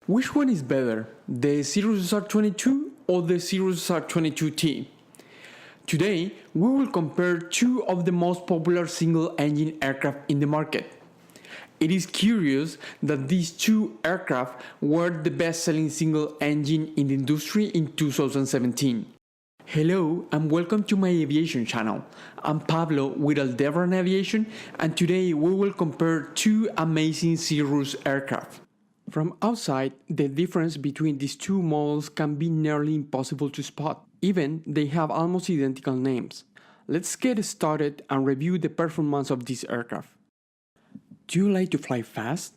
Which one is better, the Cirrus SR22 or the Cirrus SR22T? Today, we will compare two of the most popular single-engine aircraft in the market. It is curious that these two aircraft were the best-selling single-engine in the industry in 2017. Hello and welcome to my aviation channel. I'm Pablo with Aldebaran Aviation, and today we will compare two amazing Cirrus aircraft. From outside, the difference between these two models can be nearly impossible to spot. Even they have almost identical names. Let's get started and review the performance of this aircraft. Do you like to fly fast?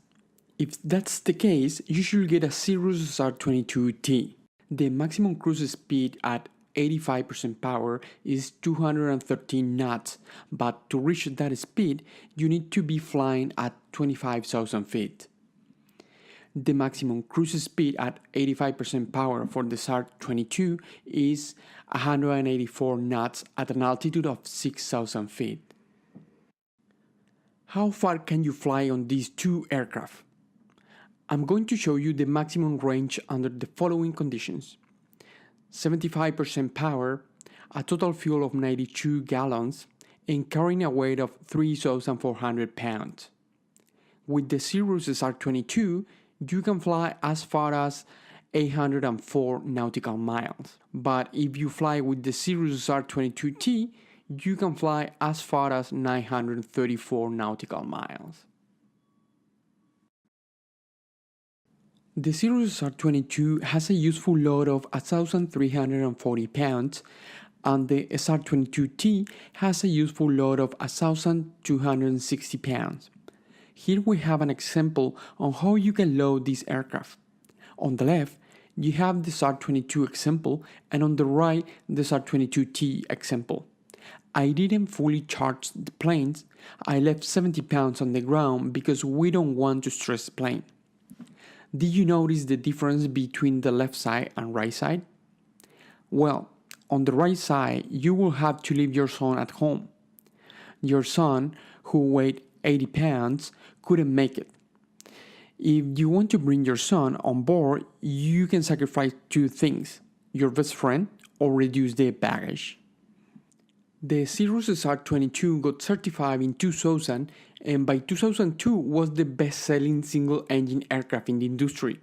If that's the case, you should get a Cirrus SR22T. The maximum cruise speed at 85% power is 213 knots, but to reach that speed, you need to be flying at 25,000 feet. The maximum cruise speed at 85% power for the SR22 is 184 knots at an altitude of 6,000 feet. How far can you fly on these two aircraft? I'm going to show you the maximum range under the following conditions. 75% power, a total fuel of 92 gallons, and carrying a weight of 3,400 pounds. With the Cirrus SR22, you can fly as far as 804 nautical miles. But if you fly with the Cirrus SR22T, you can fly as far as 934 nautical miles. The Cirrus SR22 has a useful load of 1,340 pounds, and the SR22T has a useful load of 1,260 pounds. Here we have an example on how you can load this aircraft. On the left, you have the SR22 example, and on the right, the SR22T example. I didn't fully charge the planes. I left 70 pounds on the ground because we don't want to stress the plane. Did you notice the difference between the left side and right side? Well, on the right side, you will have to leave your son at home. Your son, who weighed 80 pounds, couldn't make it. If you want to bring your son on board, you can sacrifice two things: your best friend or reduce the baggage. The Cirrus SR22 got certified in 2000 and by 2002 was the best-selling single-engine aircraft in the industry.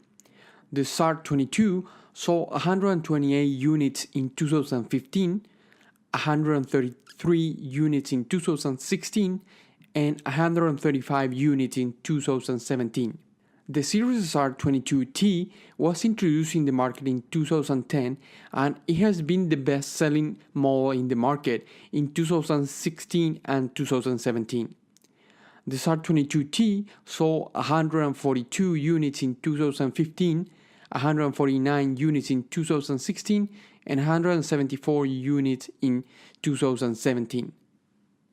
The SR22 sold 128 units in 2015, 133 units in 2016, and 135 units in 2017. The Cirrus SR22T was introduced in the market in 2010, and it has been the best-selling model in the market in 2016 and 2017. The SR22T sold 142 units in 2015, 149 units in 2016, and 174 units in 2017.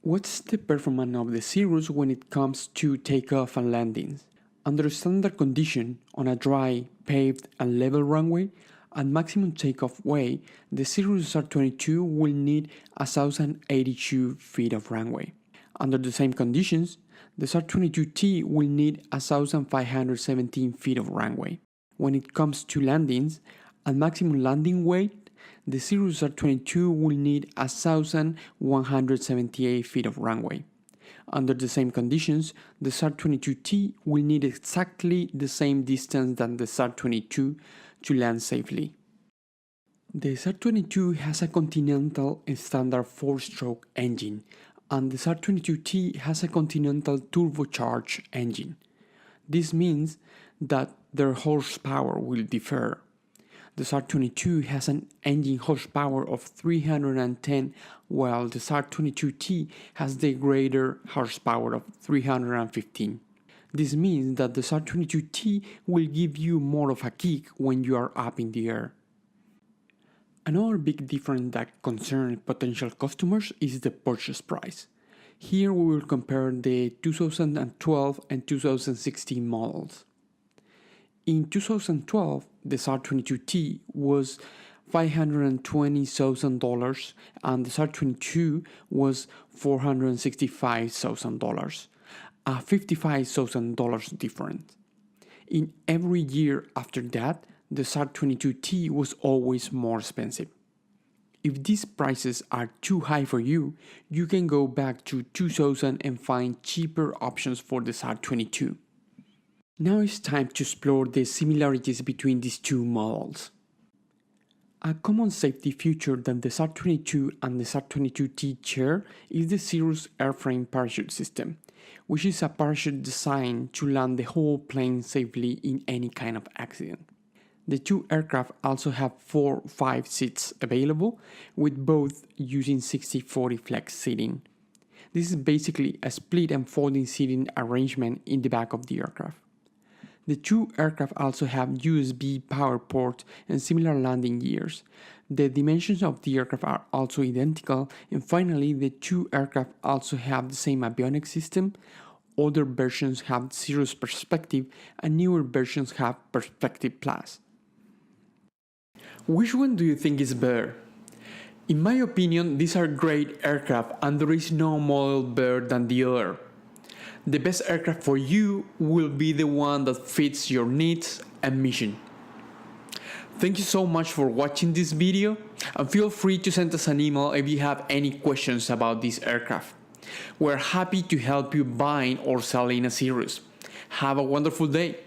What's the performance of the Cirrus when it comes to takeoff and landings? Under standard condition, on a dry, paved and level runway, at maximum takeoff weight, the Cirrus SR22 will need 1,082 feet of runway. Under the same conditions, the SR22T will need 1,517 feet of runway. When it comes to landings, at maximum landing weight, the Cirrus SR22 will need 1,178 feet of runway. Under the same conditions, the SR22T will need exactly the same distance than the SR22 to land safely. The SR22 has a Continental standard 4-stroke engine, and the SR22T has a Continental turbocharged engine. This means that their horsepower will differ. The SR22 has an engine horsepower of 310, while the SR22T has the greater horsepower of 315. This means that the SR22T will give you more of a kick when you are up in the air. Another big difference that concerns potential customers is the purchase price. Here we will compare the 2012 and 2016 models. In 2012, the SR22T was $520,000 and the SR22 was $465,000, a $55,000 difference. In every year after that, the SR22T was always more expensive. If these prices are too high for you, you can go back to 2000 and find cheaper options for the SR22. Now it's time to explore the similarities between these two models. A common safety feature that the SR22 and the SR22T share is the Cirrus airframe parachute system, which is a parachute designed to land the whole plane safely in any kind of accident. The two aircraft also have 4-5 seats available, with both using 60/40 flex seating. This is basically a split and folding seating arrangement in the back of the aircraft. The two aircraft also have USB power ports and similar landing gears. The dimensions of the aircraft are also identical, and finally the two aircraft also have the same avionics system. Older versions have Cirrus Perspective and newer versions have Perspective Plus. Which one do you think is better? In my opinion, these are great aircraft and there is no model better than the other. The best aircraft for you will be the one that fits your needs and mission. Thank you so much for watching this video, and feel free to send us an email if you have any questions about this aircraft. We're happy to help you buying or selling a Cirrus. Have a wonderful day.